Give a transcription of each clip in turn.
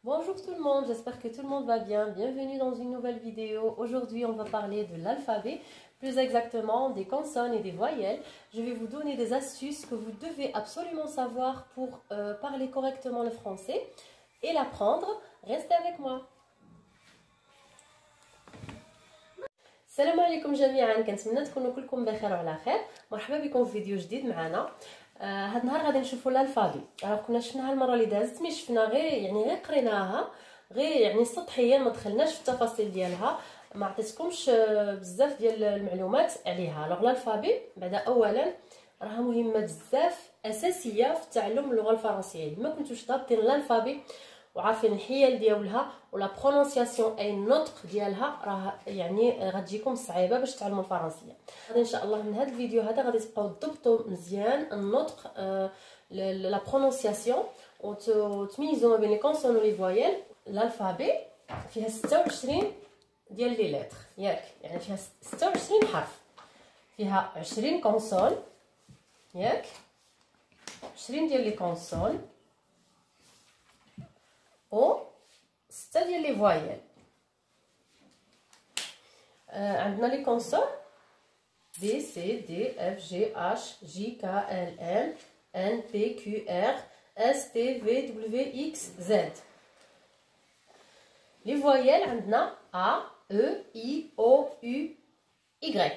Bonjour tout le monde, j'espère que tout le monde va bien. Bienvenue dans une nouvelle vidéo. Aujourd'hui, on va parler de l'alphabet, plus exactement des consonnes et des voyelles. Je vais vous donner des astuces que vous devez absolument savoir pour parler correctement le français et l'apprendre. Restez avec moi. السلام عليكم جميعا، كنتمنى تكونوا كلكم بخير وعلى خير. مرحبا بكم في فيديو جديد معنا. هذا النهار غادي نشوفوا الالفابي. كنا شفناها المره اللي دازت، مي شفنا غير قريناها غير سطحيا، ما دخلناش في التفاصيل ديالها، ما عطيتكمش بزاف ديال المعلومات عليها. الالفابي بعدا اولا راها مهمه بزاف، اساسيه في تعلم اللغه الفرنسيه. ما كنتوش ضابطين الالفابي وعارفين الحيل ديالها ولا برونونسياسيون اي النطق ديالها، راه غتجيكم صعيبه باش تعلموا الفرنسيه. غادي ان شاء الله من هذا الفيديو هذا غادي تبقاو تضبطوا مزيان النطق، لا برونونسياسيون، وتميزوا ما بين لي كونسون ولي فويال. الالفابي فيها 26 ديال لي لتر، ياك يعني فيها 26 حرف، فيها 20 كونسون، ياك 20 ديال لي كونسون و 6 ديال لي فويال. عندنا لي كونسون B C D F G H J K L M N P Q R S T V W X Z. لي فويال عندنا A E I O U Y.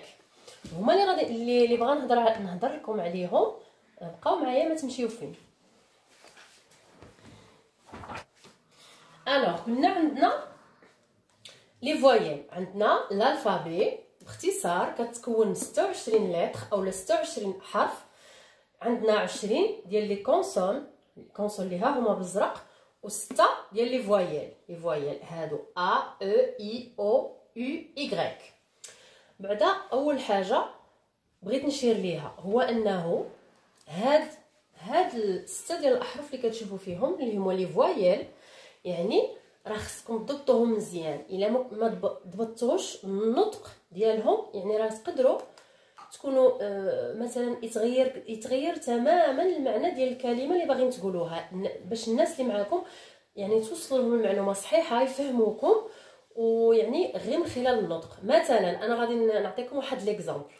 هما اللي بغا نهضر لكم عليهم. بقاو معايا ما تمشيو فين. Alors, قلنا عندنا لي فويال، عندنا الالفابي باختصار كتكون من 26 لتر او 26 حرف. عندنا 20 ديال لي كونسون اللي ها هما بالزرق، و6 ديال لي فويال هادو ا او اي او يو اي. بعدا اول حاجه بغيت نشير ليها هو انه هاد السته ديال الاحرف اللي كتشوفوا فيهم اللي هما لي فويال، يعني راه خصكم تضبطوهم مزيان. الا ما ضبطتوش النطق ديالهم، يعني راه تقدروا تكونوا مثلا يتغير تماما المعنى ديال الكلمه اللي باغيين تقولوها، باش الناس اللي معاكم يعني توصلوا لهم المعلومه صحيحه، يفهموكم، ويعني غير من خلال النطق. مثلا انا غادي نعطيكم واحد ليكزامبل.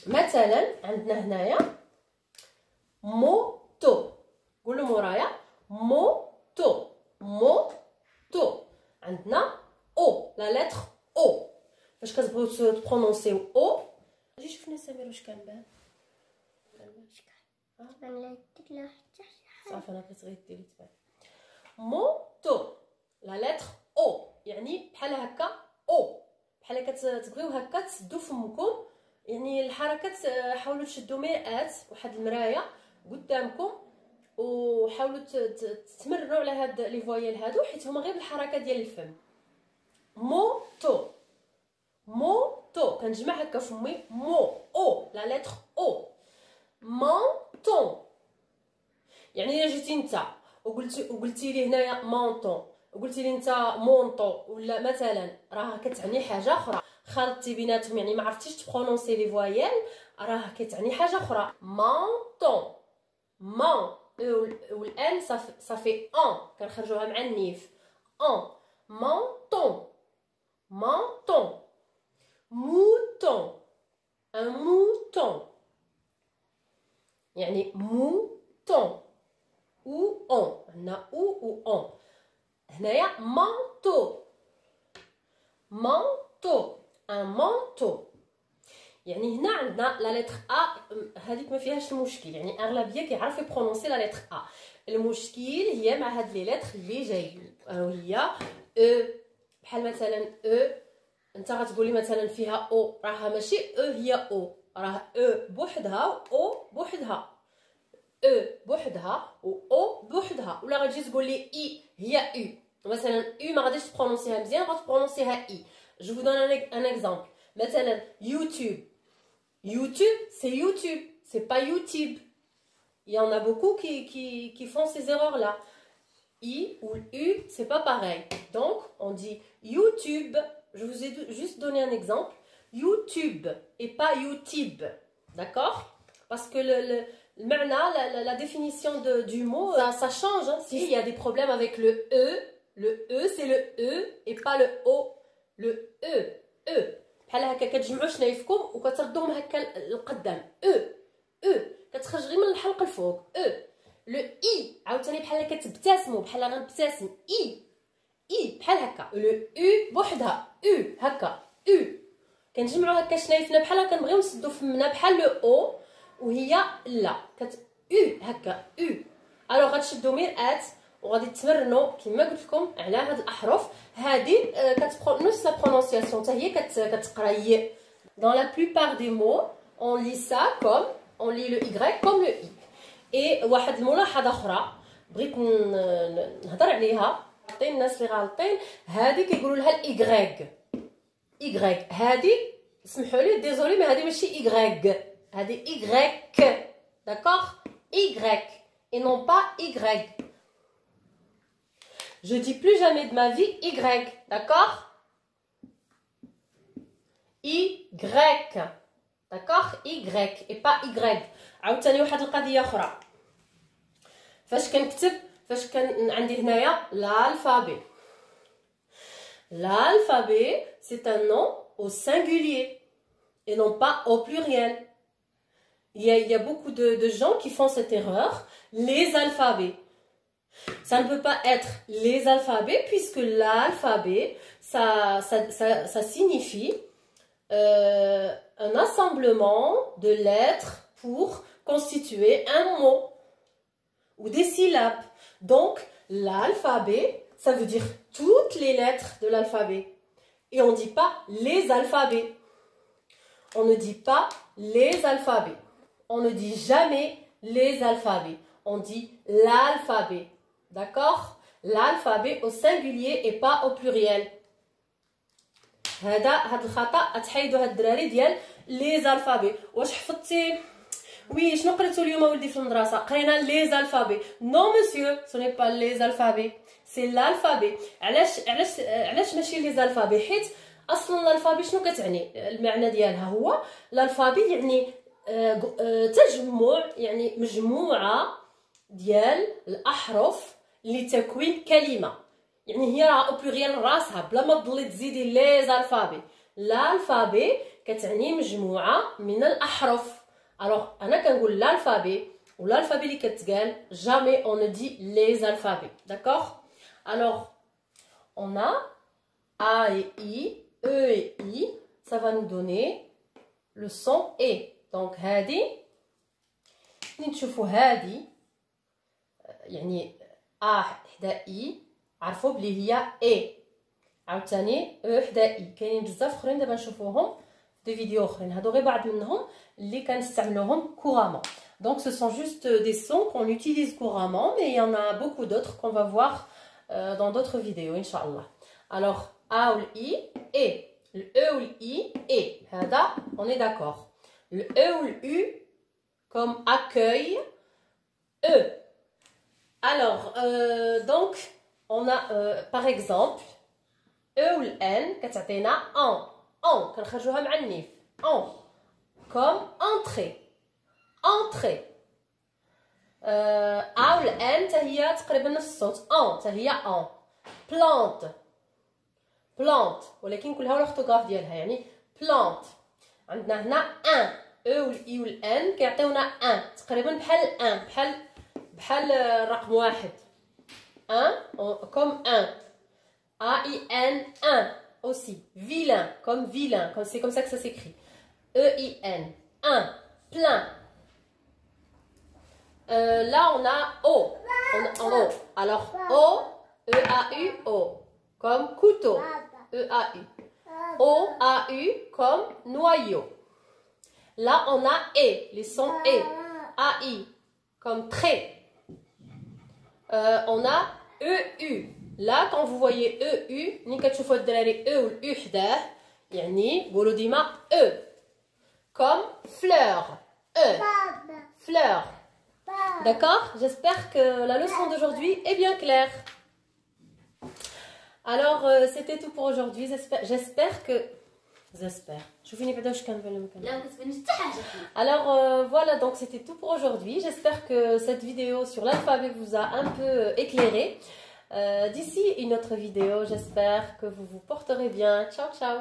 مثلا عندنا هنايا موتو، قولوا مورايا موتو. عندنا او، لا لتر او. فاش كتبغيو تبرونونسيو او، اجي شوفنا سمير واش كان بان. صافي انا بغيت غير ديري تبان. موتو لا لتر او، يعني بحال هكا او، بحال كتبغيو هكا تسدوا فمكم، يعني الحركات حاولوا تشدوا مرآة، واحد المرايه قدامكم، وحاولوا تمرنوا على هاد لي فويال هادو، حيت هما غير بالحركه ديال الفم. موتو كنجمع هكا فمي مو او، لا لتر او. مونطون، يعني الا جيتي نتا وقلتي لي هنايا مونطون، وقلتي لي نتا مونطو، ولا مثلا راه كتعني حاجه اخرى، خلطتي بيناتهم، يعني ما عرفتيش تبرونونسي لي فويال، راه كتعني حاجه اخرى. مونطون والان صافي ان كنخرجوها مع النيف ان. مونطون موتون، ان موتون، يعني موتون او اون، عندنا او اون. هنايا مانتو ان مانتو، يعني هنا عندنا لا لتر ا، هذيك ما فيهاش المشكل، يعني اغلبيه كيعرفوا يبرونونسي لا لتر ا. المشكل هي مع هاد لي لتر اللي جايين، وهي او. بحال مثلا او، انت غتقولي مثلا فيها او، راها ماشي او هي او، راه او بوحدها او بوحدها، او بوحدها و او بوحدها. ولا غتجي تقول لي اي هي او، مثلا او ما غاديش تبرونونسيها مزيان، غتبرونونسيها اي. جو فو دون ان اكزامبل. مثلا يوتيوب c'est YouTube, c'est pas YouTube. Il y en a beaucoup qui font ces erreurs-là. I ou U, c'est pas pareil. Donc, on dit YouTube. Je vous ai juste donné un exemple. YouTube et pas YouTube. D'accord? Parce que la définition du mot, ça change. Hein. Si il y a des problèmes avec le E, Le E, c'est le E et pas le O. Le E. E. بحال هكا كتجمعوا شنايفكم وكتردوهم هكا للقدام. E. E. كتخرج غير من الحلق الفوق. E. Le I. عاوتاني بحال كتبتسموا بحال غنبتسم. I. I. بحال هكا. Le U بوحدها. U. هكا. U. كنجمعوا هكا شنايفنا بحال كنبغيو نسدو فمنا بحال لو او وهي لا او هكا او. الوغ غتشدو مرآة وغادي تمرنوا كما قلت لكم على هاد الاحرف هادي نفس لا برونونسياسيون حتى هي كتقرا ي. Dans la plupart des mots on lit ça comme on lit le y comme le i. Et واحد الملاحظه اخرى بغيت نهضر عليها الناس اللي غالطين هادي كيقولوا لها الايغريك. Y هادي سمحوا لي ديزولي mais هادي ماشي Y هادي Y d'accord Y et non pas Y. Je dis plus jamais de ma vie Y d'accord Y d'accord Y et pas Y. عاوتاني واحد القضيه اخرى فاش كنكتب عندي هنايا l'alphabet. L'alphabet, c'est un nom au singulier et non pas au pluriel. Il y a beaucoup de gens qui font cette erreur. Les alphabets. Ça ne peut pas être les alphabets puisque l'alphabet, ça signifie un assemblement de lettres pour constituer un mot ou des syllabes. Donc, l'alphabet, ça veut dire toutes les lettres de l'alphabet. Et on ne dit pas les alphabets. On ne dit pas les alphabets. On ne dit jamais les alphabets. On dit l'alphabet. D'accord? L'alphabet au singulier et pas au pluriel. هاد الخطأ تحيدوا هاد الدراري ديال les alphabets. واش حفظتي؟ Oui, شنو قريتو اليوم ولدي في المدرسة؟ قرينا les alphabets. Non monsieur, ce n'est pas les alphabets. C'est l'alphabet. علاش ماشي لي زالفابي؟ حيت اصلا الالفابي شنو كتعني؟ المعنى ديالها هو الالفابي يعني تجمع، يعني مجموعه ديال الاحرف لتكوين كلمه. يعني هي راه او بلوريال راسها بلا ما تضلي تزيدي لي زالفابي. الالفابي كتعني مجموعه من الاحرف. الوغ انا كنقول l'alphabet والالفابي اللي كتقال jamais on ne dit les alphabets. D'accord? Alors, on a A et I, E et I, ça va nous donner le son E. Donc, هادي نشوفوا هادي يعني A حدا I عرفوا بلي هي E. عاوتاني E حدا I. كاينين بزاف اخرين دابا نشوفوهم في فيديو اخرين. هادو غير بعض منهم اللي كنستعملوهم couramment. Donc, ce sont juste des sons qu'on utilise couramment, mais il y en a beaucoup d'autres qu'on va voir dans d'autres vidéos, Inch'Allah. Alors, A ou le I, E. Le E ou le I, E. Hada, on est d'accord. Le E ou le U, comme accueil, E. Alors, donc, on a, par exemple, E ou le N, كتعطينا en. كنخرجوها مع النيف. En. Comme entrée. Entrée. A ou le N هي تقريبا نفس الصوت. En هي en. Plante. Plante. ولكن كلها الاورثوغراف ديالها يعني plante. عندنا هنا un. E ou le I ou le N كيعطيونا un. تقريبا بحال un. بحال رقم واحد. Un comme un. A-I-N, un aussi. Vilain, comme vilain. C'est comme ça que ça s'écrit. E-I-N. Un. Plein. Là, on a O. En O. Alors, O, E-A-U, O. Comme couteau. E-A-U. O-A-U, comme noyau. Là, on a E. Les sons E. A-I. Comme trait. On a E-U. Là, quand vous voyez E-U, ni كتشوفوا الدراري E ou U حداه يعني قولوا ديما E. Comme fleur. E. Fleur. D'accord? J'espère que la leçon d'aujourd'hui est bien claire. Alors, c'était tout pour aujourd'hui. J'espère que... Alors, voilà, donc c'était tout pour aujourd'hui. J'espère que cette vidéo sur l'alphabet vous a un peu éclairé. D'ici une autre vidéo, j'espère que vous vous porterez bien. Ciao, ciao!